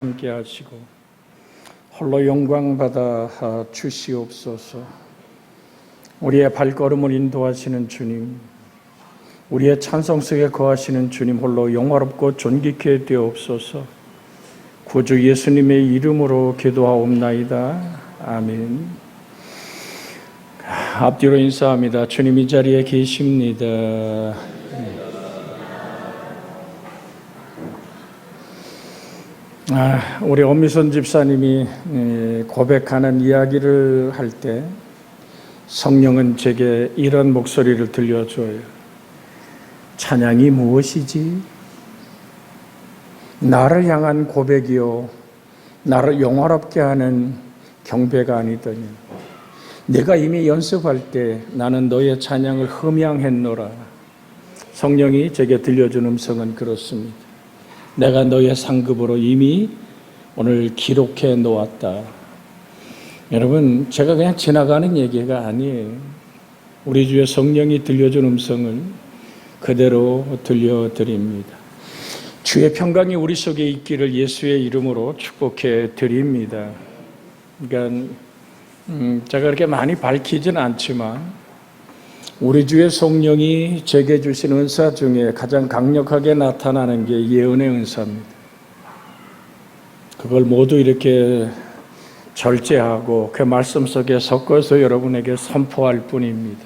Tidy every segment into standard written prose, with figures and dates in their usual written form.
함께 하시고 홀로 영광 받아 주시옵소서. 우리의 발걸음을 인도하시는 주님, 우리의 찬송 속에 거하시는 주님 홀로 영화롭고 존귀케 되옵소서. 구주 예수님의 이름으로 기도하옵나이다. 아멘. 앞뒤로 인사합니다. 주님 이 자리에 계십니다. 우리 엄미선 집사님이 고백하는 이야기를 할 때 성령은 제게 이런 목소리를 들려줘요. 찬양이 무엇이지? 나를 향한 고백이요, 나를 영화롭게 하는 경배가 아니더니 내가 이미 연습할 때 나는 너의 찬양을 흠양했노라. 성령이 제게 들려준 음성은 그렇습니다. 내가 너의 상급으로 이미 오늘 기록해 놓았다. 여러분, 제가 그냥 지나가는 얘기가 아니에요. 우리 주의 성령이 들려준 음성을 그대로 들려드립니다. 주의 평강이 우리 속에 있기를 예수의 이름으로 축복해 드립니다. 그러니까 제가 그렇게 많이 밝히진 않지만 우리 주의 성령이 제게 주신 은사 중에 가장 강력하게 나타나는 게 예언의 은사입니다. 그걸 모두 이렇게 절제하고 그 말씀 속에 섞어서 여러분에게 선포할 뿐입니다.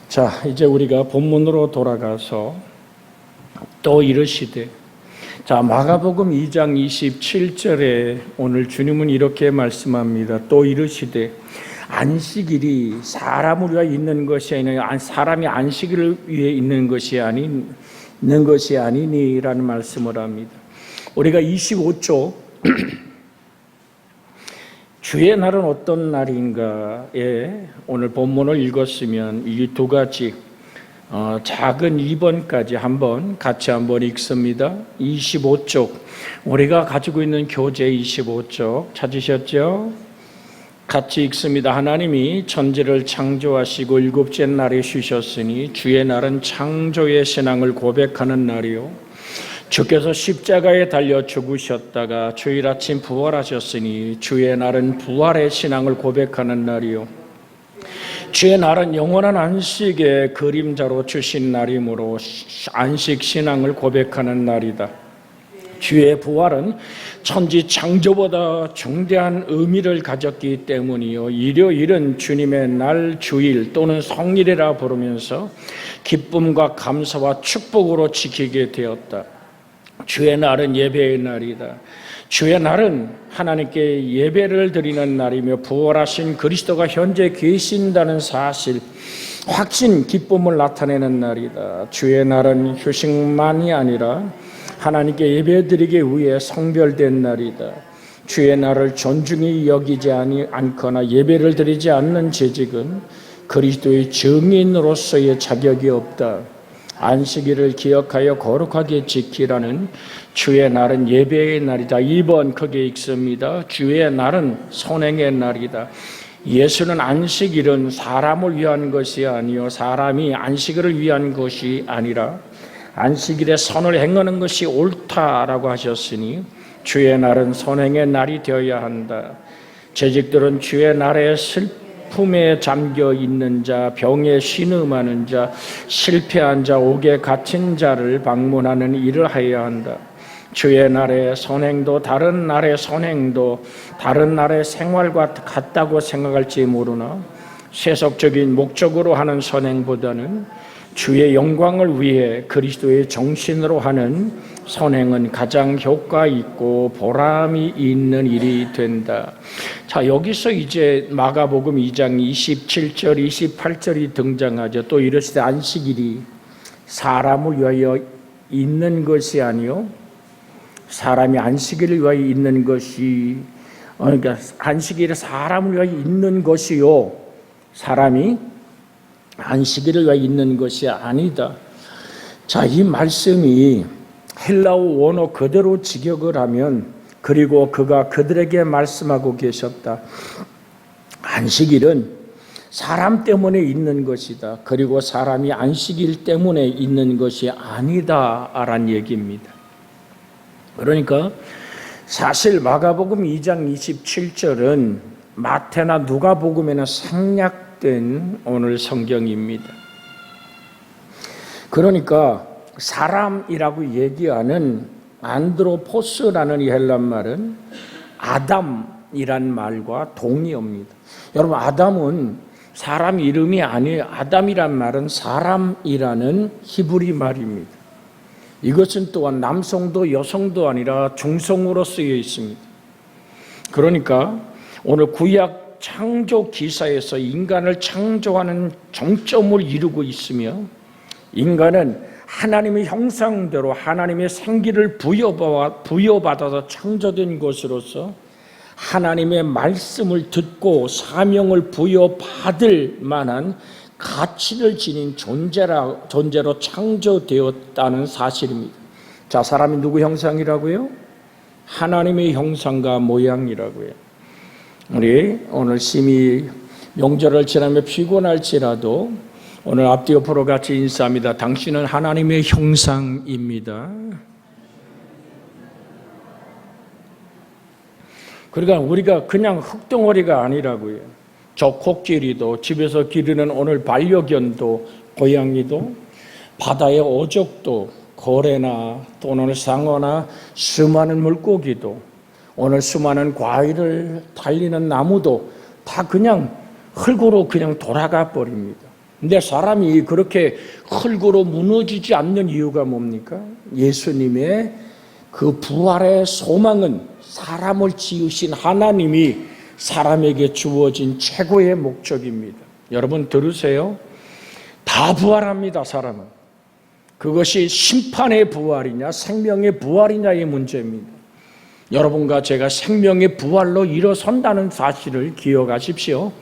자, 이제 우리가 본문으로 돌아가서 또 이르시되, 자, 마가복음 2장 27절에 오늘 주님은 이렇게 말씀합니다. 또 이르시되 안식일이 사람을 위하여 있는 것이 아니라 사람이 안식일을 위해 있는 것이 아니니라는 말씀을 합니다. 우리가 25쪽 주의 날은 어떤 날인가에 오늘 본문을 읽었으면 이 두 가지 작은 2번까지 같이 한번 읽습니다. 25쪽, 우리가 가지고 있는 교재 25쪽 찾으셨죠? 같이 읽습니다. 하나님이 천지를 창조하시고 일곱째 날에 쉬셨으니 주의 날은 창조의 신앙을 고백하는 날이요, 주께서 십자가에 달려 죽으셨다가 주일 아침 부활하셨으니 주의 날은 부활의 신앙을 고백하는 날이요, 주의 날은 영원한 안식의 그림자로 주신 날이므로 안식 신앙을 고백하는 날이다. 주의 부활은 천지 창조보다 중대한 의미를 가졌기 때문이요, 일요일은 주님의 날, 주일 또는 성일이라 부르면서 기쁨과 감사와 축복으로 지키게 되었다. 주의 날은 예배의 날이다. 주의 날은 하나님께 예배를 드리는 날이며 부활하신 그리스도가 현재 계신다는 사실, 확신, 기쁨을 나타내는 날이다. 주의 날은 휴식만이 아니라 하나님께 예배드리기 위해 성별된 날이다. 주의 날을 존중히 여기지 않거나 예배를 드리지 않는 재직은 그리스도의 증인으로서의 자격이 없다. 안식일을 기억하여 거룩하게 지키라는 주의 날은 예배의 날이다. 2번 크게 읽습니다. 주의 날은 선행의 날이다. 예수는 안식일은 사람을 위한 것이 아니요, 사람이 안식일을 위한 것이 아니라 안식일에 선을 행하는 것이 옳다라고 하셨으니 주의 날은 선행의 날이 되어야 한다. 재직들은 주의 날에 슬픔에 잠겨 있는 자, 병에 신음하는 자, 실패한 자, 옥에 갇힌 자를 방문하는 일을 하여야 한다. 주의 날의 선행도 다른 날의 선행도 다른 날의 생활과 같다고 생각할지 모르나 세속적인 목적으로 하는 선행보다는 주의 영광을 위해 그리스도의 정신으로 하는 선행은 가장 효과 있고 보람이 있는 일이 된다. 자, 여기서 이제 마가복음 2장 27절, 28절이 등장하죠. 또 이르시되 안식일이 사람을 위하여 있는 것이 아니요, 사람이 안식일을 위하여 있는 것이, 그러니까 안식일이 사람을 위하여 있는 것이요, 사람이 안식일을 위하여 있는 것이 아니다. 자, 이 말씀이 헬라어 원어 그대로 직역을 하면, 그리고 그가 그들에게 말씀하고 계셨다. 안식일은 사람 때문에 있는 것이다. 그리고 사람이 안식일 때문에 있는 것이 아니다 라는 얘기입니다. 그러니까 사실 마가복음 2장 27절은 마태나 누가복음에는 생략된 오늘 성경입니다. 그러니까 사람이라고 얘기하는 안드로포스라는 이 헬란 말은 아담이란 말과 동의어입니다. 여러분, 아담은 사람 이름이 아니에요. 아담이란 말은 사람이라는 히브리 말입니다. 이것은 또한 남성도 여성도 아니라 중성으로 쓰여 있습니다. 그러니까 오늘 구약 창조 기사에서 인간을 창조하는 정점을 이루고 있으며, 인간은 하나님의 형상대로 하나님의 생기를 부여받아서 창조된 것으로서 하나님의 말씀을 듣고 사명을 부여받을 만한 가치를 지닌 존재로 창조되었다는 사실입니다. 자, 사람이 누구 형상이라고요? 하나님의 형상과 모양이라고요. 우리 오늘 심히 명절을 지나며 피곤할지라도 오늘 앞뒤 옆으로 같이 인사합니다. 당신은 하나님의 형상입니다. 그러니까 우리가 그냥 흙덩어리가 아니라고요. 저 코끼리도, 집에서 기르는 오늘 반려견도, 고양이도, 바다의 어족도, 고래나 또는 상어나 수많은 물고기도, 오늘 수많은 과일을 달리는 나무도 다 그냥 흙으로 그냥 돌아가 버립니다. 근데 사람이 그렇게 흙으로 무너지지 않는 이유가 뭡니까? 예수님의 그 부활의 소망은 사람을 지으신 하나님이 사람에게 주어진 최고의 목적입니다. 여러분 들으세요. 다 부활합니다, 사람은. 그것이 심판의 부활이냐 생명의 부활이냐의 문제입니다. 여러분과 제가 생명의 부활로 일어선다는 사실을 기억하십시오.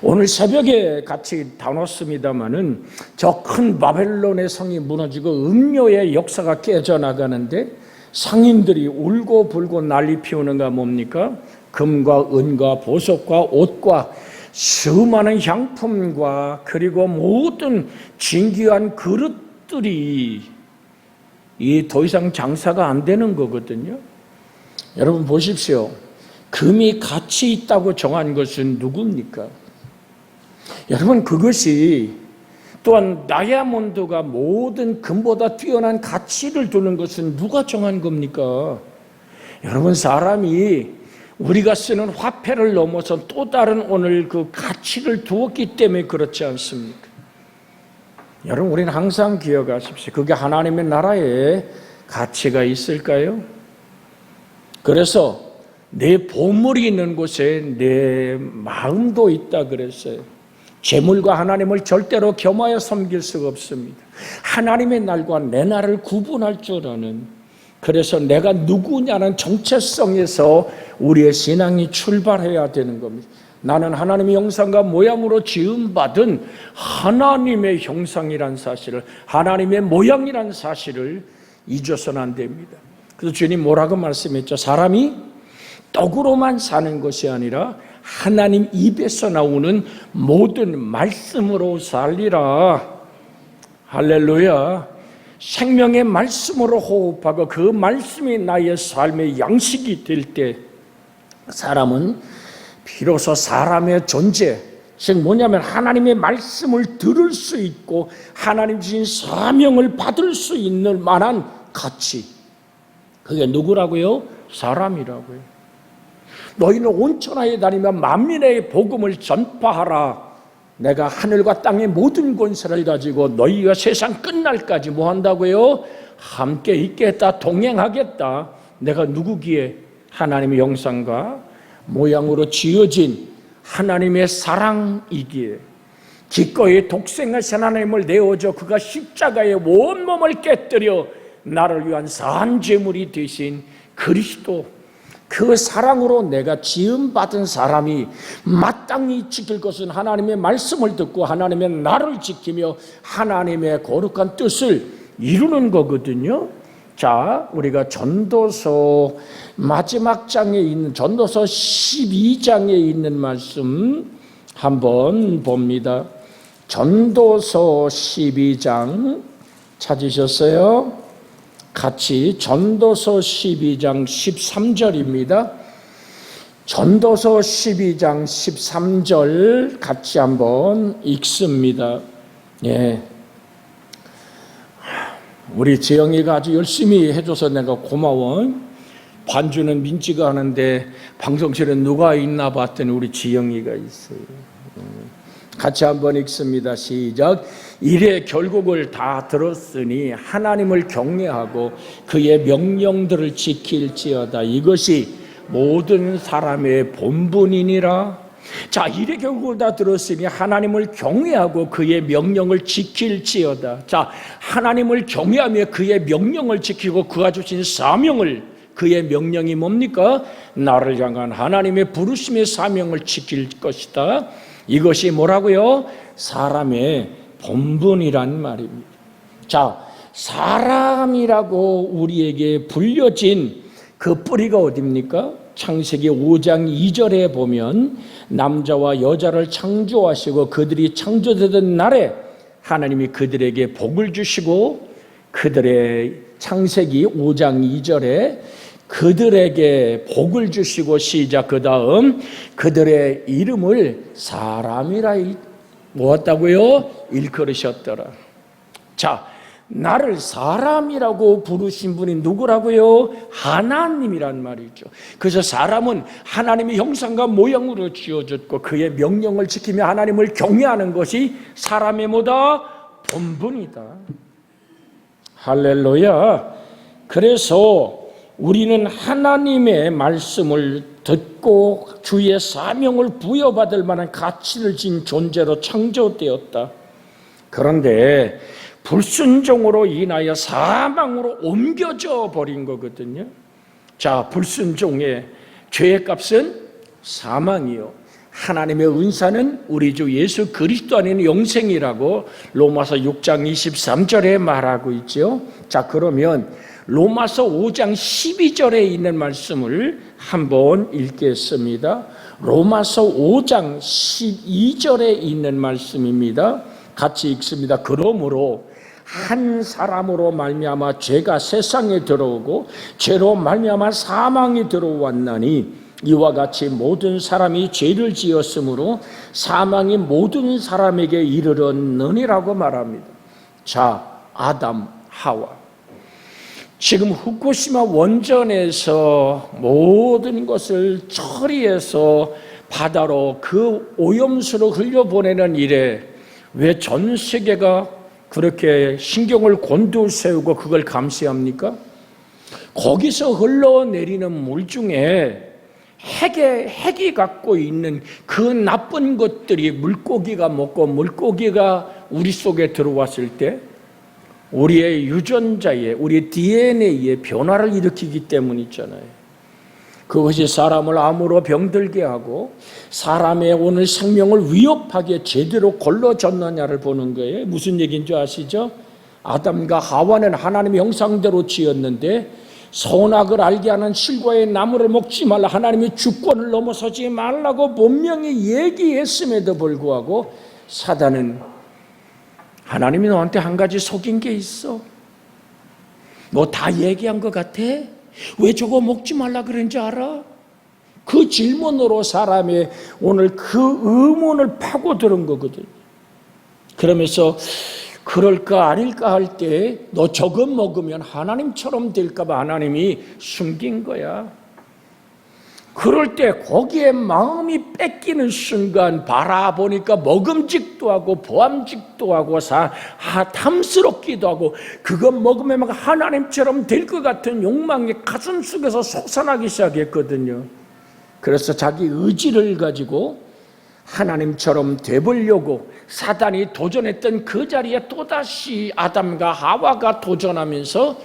오늘 새벽에 같이 다뤘습니다마는 저 큰 바벨론의 성이 무너지고 음료의 역사가 깨져나가는데 상인들이 울고 불고 난리 피우는가 뭡니까? 금과 은과 보석과 옷과 수많은 향품과 그리고 모든 진귀한 그릇들이 더 이상 장사가 안 되는 거거든요. 여러분 보십시오. 금이 가치 있다고 정한 것은 누굽니까? 여러분, 그것이 또한 다이아몬드가 모든 금보다 뛰어난 가치를 두는 것은 누가 정한 겁니까? 여러분, 사람이 우리가 쓰는 화폐를 넘어서 또 다른 오늘 그 가치를 두었기 때문에 그렇지 않습니까? 여러분, 우리는 항상 기억하십시오. 그게 하나님의 나라에 가치가 있을까요? 그래서 내 보물이 있는 곳에 내 마음도 있다 그랬어요. 재물과 하나님을 절대로 겸하여 섬길 수가 없습니다. 하나님의 날과 내 날을 구분할 줄 아는, 그래서 내가 누구냐는 정체성에서 우리의 신앙이 출발해야 되는 겁니다. 나는 하나님의 형상과 모양으로 지음받은 하나님의 형상이란 사실을, 하나님의 모양이란 사실을 잊어서는 안 됩니다. 그래서 주님 뭐라고 말씀했죠? 사람이 떡으로만 사는 것이 아니라 하나님 입에서 나오는 모든 말씀으로 살리라. 할렐루야. 생명의 말씀으로 호흡하고 그 말씀이 나의 삶의 양식이 될 때 사람은 비로소 사람의 존재, 즉 뭐냐면 하나님의 말씀을 들을 수 있고 하나님 주신 사명을 받을 수 있는 만한 가치, 그게 누구라고요? 사람이라고요. 너희는 온 천하에 다니며 만민의 복음을 전파하라. 내가 하늘과 땅의 모든 권세를 가지고 너희가 세상 끝날까지 뭐 한다고요? 함께 있겠다, 동행하겠다. 내가 누구기에? 하나님의 형상과 모양으로 지어진 하나님의 사랑이기에 기꺼이 독생하신 하나님을 내어줘 그가 십자가에 온몸을 깨뜨려 나를 위한 산제물이 되신 그리스도, 그 사랑으로 내가 지음받은 사람이 마땅히 지킬 것은 하나님의 말씀을 듣고 하나님의 나를 지키며 하나님의 거룩한 뜻을 이루는 거거든요. 자, 우리가 전도서 마지막 장에 있는 전도서 12장에 있는 말씀 한번 봅니다. 전도서 12장 찾으셨어요? 같이 전도서 12장 13절입니다. 전도서 12장 13절 같이 한번 읽습니다. 예. 우리 지영이가 아주 열심히 해줘서 내가 고마워. 반주는 민지가 하는데 방송실에 누가 있나 봤더니 우리 지영이가 있어요. 같이 한번 읽습니다. 시작. 이래 결국을 다 들었으니 하나님을 경외하고 그의 명령들을 지킬지어다. 이것이 모든 사람의 본분이니라. 자, 이래 결국을 다 들었으니 하나님을 경외하고 그의 명령을 지킬지어다. 자, 하나님을 경외하며 그의 명령을 지키고 그가 주신 사명을, 그의 명령이 뭡니까? 나를 향한 하나님의 부르심의 사명을 지킬 것이다. 이것이 뭐라고요? 사람의 본분이란 말입니다. 자, 사람이라고 우리에게 불려진 그 뿌리가 어디입니까? 창세기 5장 2절에 보면 남자와 여자를 창조하시고 그들이 창조되던 날에 하나님이 그들에게 복을 주시고, 그들의 창세기 5장 2절에 그들에게 복을 주시고, 시작, 그 다음 그들의 이름을 사람이라 뭐었다고요? 일컬으셨더라. 자, 나를 사람이라고 부르신 분이 누구라고요? 하나님이란 말이죠. 그래서 사람은 하나님의 형상과 모양으로 지어졌고 그의 명령을 지키며 하나님을 경외하는 것이 사람의 뭐다? 본분이다. 할렐루야. 그래서 우리는 하나님의 말씀을 듣고 주의 사명을 부여받을 만한 가치를 진 존재로 창조되었다. 그런데 불순종으로 인하여 사망으로 옮겨져 버린 거거든요. 자, 불순종의 죄의 값은 사망이요, 하나님의 은사는 우리 주 예수 그리스도 안에는 영생이라고 로마서 6장 23절에 말하고 있죠. 자, 그러면 로마서 5장 12절에 있는 말씀을 한번 읽겠습니다. 로마서 5장 12절에 있는 말씀입니다. 같이 읽습니다. 그러므로 한 사람으로 말미암아 죄가 세상에 들어오고 죄로 말미암아 사망이 들어왔나니 이와 같이 모든 사람이 죄를 지었으므로 사망이 모든 사람에게 이르렀느니라고 말합니다. 자, 아담, 하와. 지금 후쿠시마 원전에서 모든 것을 처리해서 바다로 그 오염수로 흘려보내는 일에 왜 전 세계가 그렇게 신경을 곤두세우고 그걸 감시합니까? 거기서 흘러내리는 물 중에 핵이 갖고 있는 그 나쁜 것들이 물고기가 먹고 물고기가 우리 속에 들어왔을 때 우리의 유전자에, 우리 DNA에 변화를 일으키기 때문이잖아요. 그것이 사람을 암으로 병들게 하고 사람의 오늘 생명을 위협하게 제대로 걸러졌느냐를 보는 거예요. 무슨 얘기인 줄 아시죠? 아담과 하와는 하나님의 형상대로 지었는데 선악을 알게 하는 실과의 나무를 먹지 말라, 하나님의 주권을 넘어서지 말라고 분명히 얘기했음에도 불구하고 사단은 하나님이 너한테 한 가지 속인 게 있어. 너 다 얘기한 것 같아? 왜 저거 먹지 말라 그런지 알아? 그 질문으로 사람의 오늘 그 의문을 파고드는 거거든. 그러면서 그럴까 아닐까 할 때 너 저거 먹으면 하나님처럼 될까 봐 하나님이 숨긴 거야. 그럴 때 거기에 마음이 뺏기는 순간 바라보니까 먹음직도 하고 보암직도 하고 탐스럽기도 하고 그거 먹으면 막 하나님처럼 될 것 같은 욕망이 가슴 속에서 솟아나기 시작했거든요. 그래서 자기 의지를 가지고 하나님처럼 되보려고 사단이 도전했던 그 자리에 또다시 아담과 하와가 도전하면서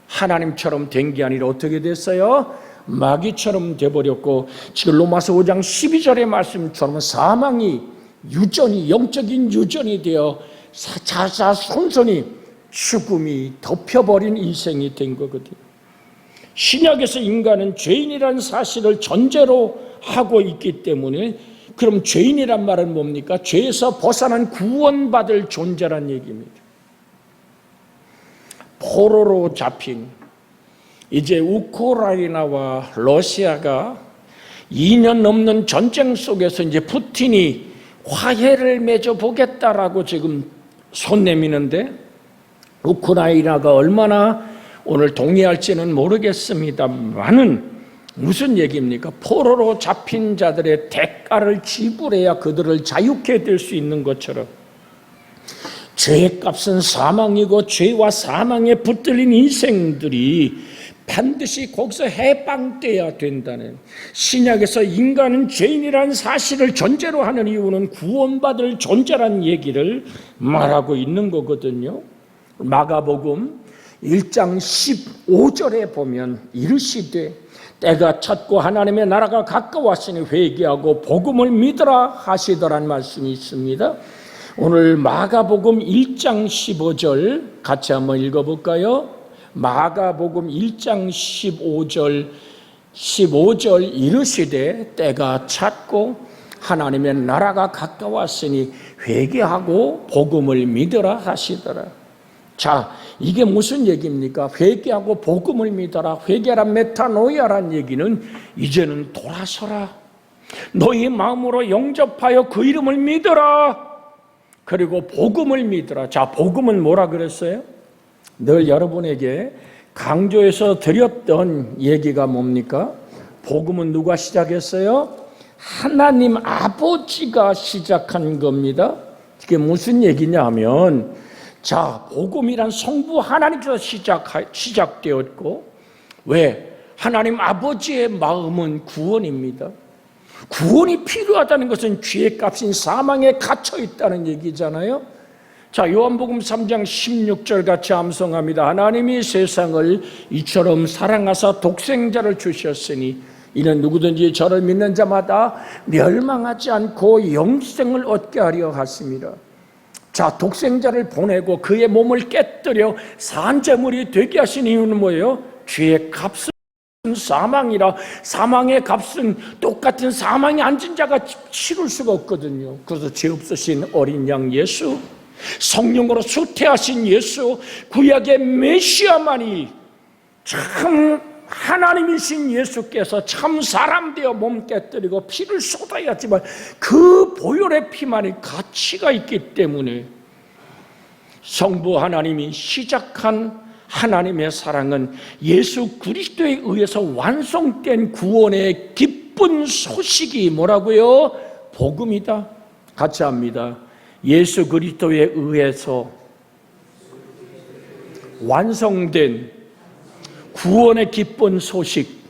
하나님처럼 된 게 아니라 어떻게 됐어요? 마귀처럼 돼버렸고, 지금 로마서 5장 12절의 말씀처럼 사망이 유전이, 영적인 유전이 되어 자자손손이 죽음이 덮여버린 인생이 된 거거든요. 신약에서 인간은 죄인이라는 사실을 전제로 하고 있기 때문에, 그럼 죄인이란 말은 뭡니까? 죄에서 벗어난 구원받을 존재란 얘기입니다. 포로로 잡힌, 이제 우크라이나와 러시아가 2년 넘는 전쟁 속에서 이제 푸틴이 화해를 맺어보겠다라고 지금 손 내미는데, 우크라이나가 얼마나 오늘 동의할지는 모르겠습니다만은 무슨 얘기입니까? 포로로 잡힌 자들의 대가를 지불해야 그들을 자유케 될 수 있는 것처럼, 죄의 값은 사망이고 죄와 사망에 붙들린 인생들이 반드시 거기서 해방돼야 된다는, 신약에서 인간은 죄인이라는 사실을 전제로 하는 이유는 구원받을 존재라는 얘기를 말하고 있는 거거든요. 마가복음 1장 15절에 보면 이르시되 때가 찼고 하나님의 나라가 가까웠으니 회개하고 복음을 믿으라 하시더란 말씀이 있습니다. 오늘 마가복음 1장 15절 같이 한번 읽어볼까요? 마가복음 1장 15절 이르시되 때가 찼고 하나님의 나라가 가까웠으니 회개하고 복음을 믿으라 하시더라. 자, 이게 무슨 얘기입니까? 회개하고 복음을 믿어라. 회개란 메타노이아란 얘기는 이제는 돌아서라. 너희 마음으로 영접하여 그 이름을 믿어라. 그리고 복음을 믿어라. 자, 복음은 뭐라 그랬어요? 늘 여러분에게 강조해서 드렸던 얘기가 뭡니까? 복음은 누가 시작했어요? 하나님 아버지가 시작한 겁니다. 이게 무슨 얘기냐 하면, 자, 복음이란 성부 하나님께서 시작되었고, 왜? 하나님 아버지의 마음은 구원입니다. 구원이 필요하다는 것은 죄의 값인 사망에 갇혀 있다는 얘기잖아요. 자, 요한복음 3장 16절 같이 암송합니다. 하나님이 세상을 이처럼 사랑하사 독생자를 주셨으니 이는 누구든지 저를 믿는 자마다 멸망하지 않고 영생을 얻게 하려 하십니다. 자, 독생자를 보내고 그의 몸을 깨뜨려 산재물이 되게 하신 이유는 뭐예요? 죄의 값은 사망이라, 사망의 값은 똑같은 사망에 앉은 자가 치를 수가 없거든요. 그래서 죄 없으신 어린 양 예수, 성령으로 수태하신 예수, 구약의 메시아만이 참 하나님이신 예수께서 참 사람 되어 몸 깨뜨리고 피를 쏟아야지만 그 보혈의 피만이 가치가 있기 때문에 성부 하나님이 시작한 하나님의 사랑은 예수 그리스도에 의해서 완성된 구원의 기쁜 소식이 뭐라고요? 복음이다. 같이 합니다. 예수 그리스도에 의해서 완성된 구원의 기쁜 소식,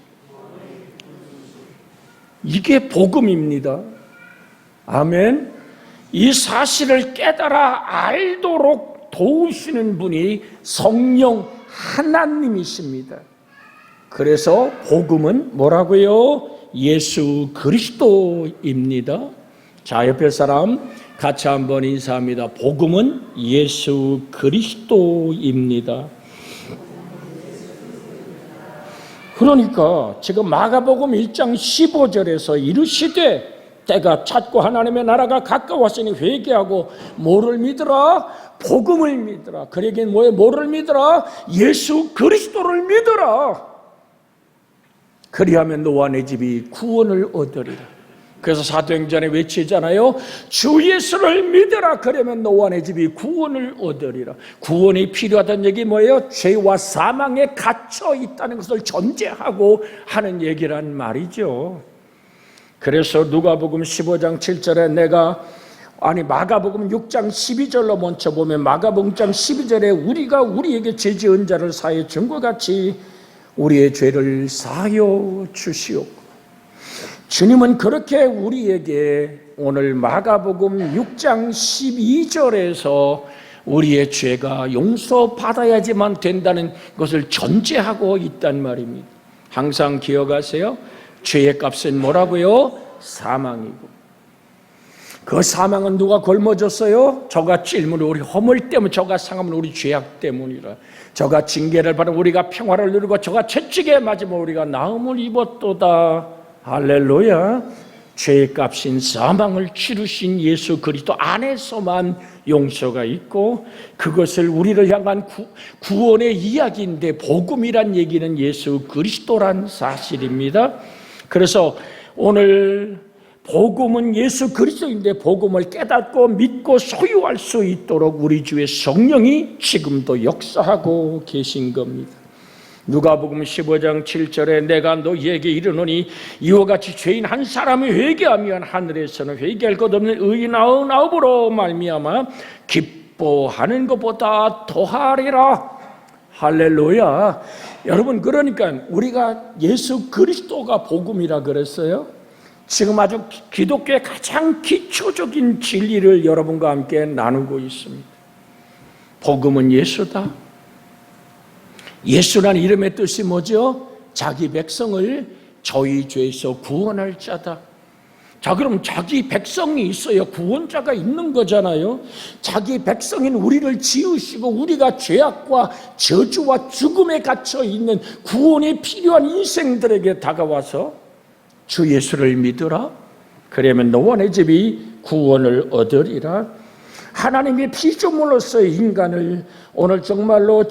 이게 복음입니다. 아멘. 이 사실을 깨달아 알도록 도우시는 분이 성령 하나님이십니다. 그래서 복음은 뭐라고요? 예수 그리스도입니다. 자, 옆에 사람 같이 한번 인사합니다. 복음은 예수 그리스도입니다. 그러니까 지금 마가복음 1장 15절에서 이르시되 때가 찼고 하나님의 나라가 가까웠으니 회개하고 뭐를 믿으라? 복음을 믿으라. 그러긴 뭐예요? 뭐를 믿으라? 예수 그리스도를 믿으라. 그리하면 너와 내 집이 구원을 얻으리라. 그래서 사도행전에 외치잖아요. 주 예수를 믿으라. 그러면 너와 내 집이 구원을 얻으리라. 구원이 필요하다는 얘기 뭐예요? 죄와 사망에 갇혀 있다는 것을 전제하고 하는 얘기란 말이죠. 그래서 누가복음 15장 7절에 마가복음 6장 12절로 먼저 보면 마가복음 6장 12절에 우리가 우리에게 죄 지은 자를 사하여 준 것 같이 우리의 죄를 사하여 주시옵고. 주님은 그렇게 우리에게 오늘 마가복음 6장 12절에서 우리의 죄가 용서받아야지만 된다는 것을 전제하고 있단 말입니다. 항상 기억하세요. 죄의 값은 뭐라고요? 사망이고. 그 사망은 누가 걸머졌어요? 저가 찔물 우리 허물 때문, 저가 상함은 우리 죄악 때문이라. 저가 징계를 받아 우리가 평화를 누리고 저가 채찍에 맞으면 우리가 나음을 입었도다. 할렐루야. 죄의 값인 사망을 치르신 예수 그리스도 안에서만 용서가 있고, 그것을 우리를 향한 구원의 이야기인데, 복음이란 얘기는 예수 그리스도란 사실입니다. 그래서 오늘 복음은 예수 그리스도인데, 복음을 깨닫고 믿고 소유할 수 있도록 우리 주의 성령이 지금도 역사하고 계신 겁니다. 누가복음 15장 7절에 내가 너희에게 이르노니 이와 같이 죄인 한 사람이 회개하면 하늘에서는 회개할 것 없는 의인 99으로 말미암아 기뻐하는 것보다 더하리라. 할렐루야. 여러분, 그러니까 우리가 예수 그리스도가 복음이라 그랬어요. 지금 아주 기독교의 가장 기초적인 진리를 여러분과 함께 나누고 있습니다. 복음은 예수다. 예수라는 이름의 뜻이 뭐죠? 자기 백성을 저희 죄에서 구원할 자다. 자, 그럼 자기 백성이 있어야 구원자가 있는 거잖아요. 자기 백성인 우리를 지으시고 우리가 죄악과 저주와 죽음에 갇혀 있는 구원이 필요한 인생들에게 다가와서 주 예수를 믿으라. 그러면 너와 내 집이 구원을 얻으리라. 하나님의 피조물로서의 인간을 오늘 정말로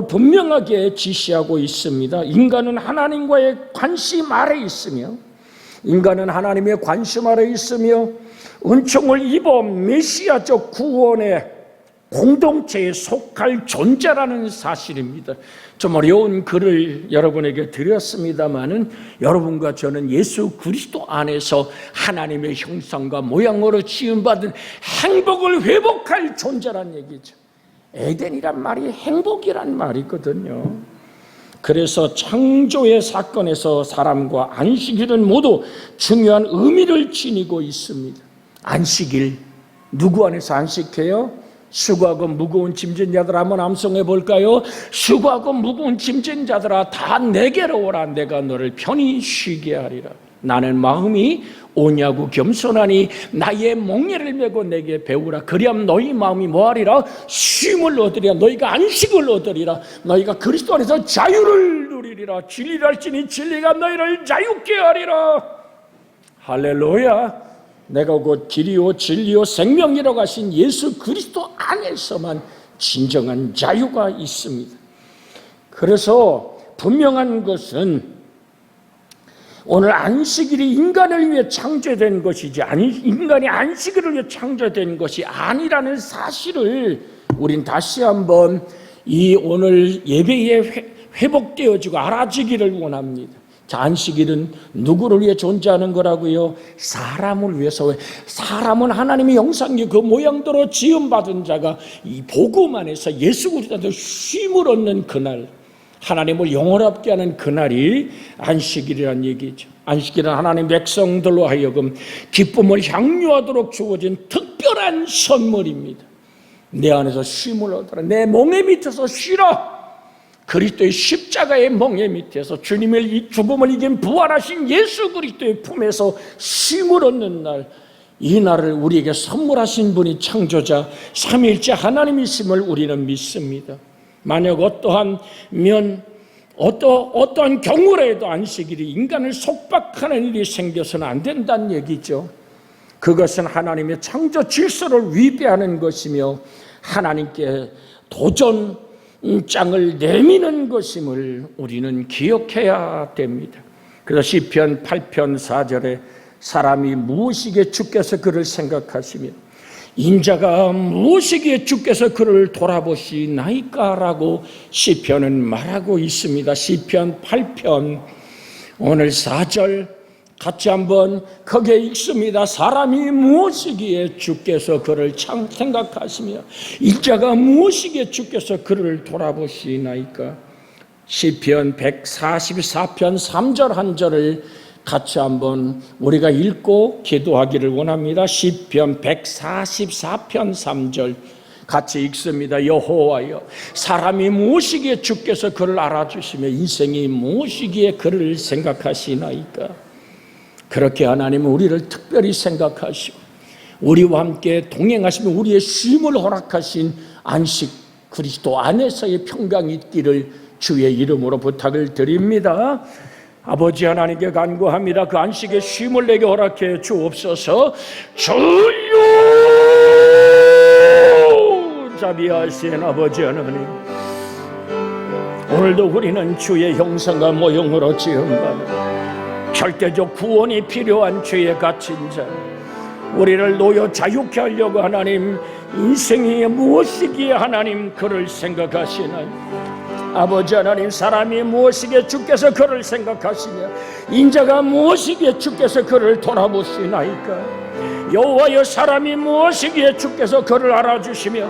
분명하게 지시하고 있습니다. 인간은 하나님과의 관심 아래 있으며, 인간은 하나님의 관심 아래 있으며 은총을 입어 메시아적 구원의 공동체에 속할 존재라는 사실입니다. 좀 어려운 글을 여러분에게 드렸습니다마는, 여러분과 저는 예수 그리스도 안에서 하나님의 형상과 모양으로 지음받은 행복을 회복할 존재란 얘기죠. 에덴이란 말이 행복이란 말이거든요. 그래서 창조의 사건에서 사람과 안식일은 모두 중요한 의미를 지니고 있습니다. 안식일, 누구 안에서 안식해요? 수고하고 무거운 짐진 자들아, 한번 암송해 볼까요? 수고하고 무거운 짐진 자들아 다 내게로 오라. 내가 너를 편히 쉬게 하리라. 나는 마음이 오냐고 겸손하니 나의 멍에를 메고 내게 배우라. 그리하면 너희 마음이 뭐하리라? 쉼을 얻으리라. 너희가 안식을 얻으리라. 너희가 그리스도 안에서 자유를 누리리라. 진리를 알지니 진리가 너희를 자유케 하리라. 할렐루야. 내가 곧 길이요 진리요 생명이라고 하신 예수 그리스도 안에서만 진정한 자유가 있습니다. 그래서 분명한 것은 오늘 안식일이 인간을 위해 창조된 것이지 인간이 안식일을 위해 창조된 것이 아니라는 사실을 우린 다시 한번 이 오늘 예배에 회복되어지고 알아지기를 원합니다. 자, 안식일은 누구를 위해 존재하는 거라고요? 사람을 위해서. 사람은 하나님의 형상이 그 모양대로 지음받은 자가 이 복음 안에서 예수 그리스도한테 쉼을 얻는 그날, 하나님을 영원롭게 하는 그날이 안식일이라는 얘기죠. 안식일은 하나님 백성들로 하여금 기쁨을 향유하도록 주어진 특별한 선물입니다. 내 안에서 쉼을 얻어라. 내 멍에 밑에서 쉬라. 그리스도의 십자가의 멍에 밑에서 주님의 죽음을 이긴 부활하신 예수 그리스도의 품에서 쉼을 얻는 날, 이 날을 우리에게 선물하신 분이 창조자 삼위일체 하나님이심을 우리는 믿습니다. 만약 어떠한 경우라도 안식일이 인간을 속박하는 일이 생겨서는 안 된다는 얘기죠. 그것은 하나님의 창조 질서를 위배하는 것이며 하나님께 도전장을 내미는 것임을 우리는 기억해야 됩니다. 그래서 시편 8편 4절에 사람이 무엇이기에 주께서 그를 생각하시며 인자가 무엇이기에 주께서 그를 돌아보시나이까 라고 시편은 말하고 있습니다. 시편 8편 오늘 4절 같이 한번 크게 읽습니다. 사람이 무엇이기에 주께서 그를 생각하시며 인자가 무엇이기에 주께서 그를 돌아보시나이까. 시편 144편 3절 한 절을 같이 한번 우리가 읽고 기도하기를 원합니다. 시편 144편 3절 같이 읽습니다. 여호와여, 사람이 무엇이기에 주께서 그를 알아주시며 인생이 무엇이기에 그를 생각하시나이까. 그렇게 하나님은 우리를 특별히 생각하시고 우리와 함께 동행하시며 우리의 쉼을 허락하신 안식 그리스도 안에서의 평강이 있기를 주의 이름으로 부탁을 드립니다. 아버지 하나님께 간구합니다. 그 안식의 쉼을 내게 허락해 주옵소서. 주여 자비하신 아버지 하나님, 오늘도 우리는 주의 형상과 모형으로 지음받아 절대적 구원이 필요한 죄에 갇힌 자, 우리를 놓여 자유케 하려고 하나님, 인생이 무엇이기에 하나님 그를 생각하시나요? 아버지 하나님, 사람이 무엇이기에 주께서 그를 생각하시냐? 인자가 무엇이기에 주께서 그를 돌아보시나이까? 여호와여, 사람이 무엇이기에 주께서 그를 알아주시며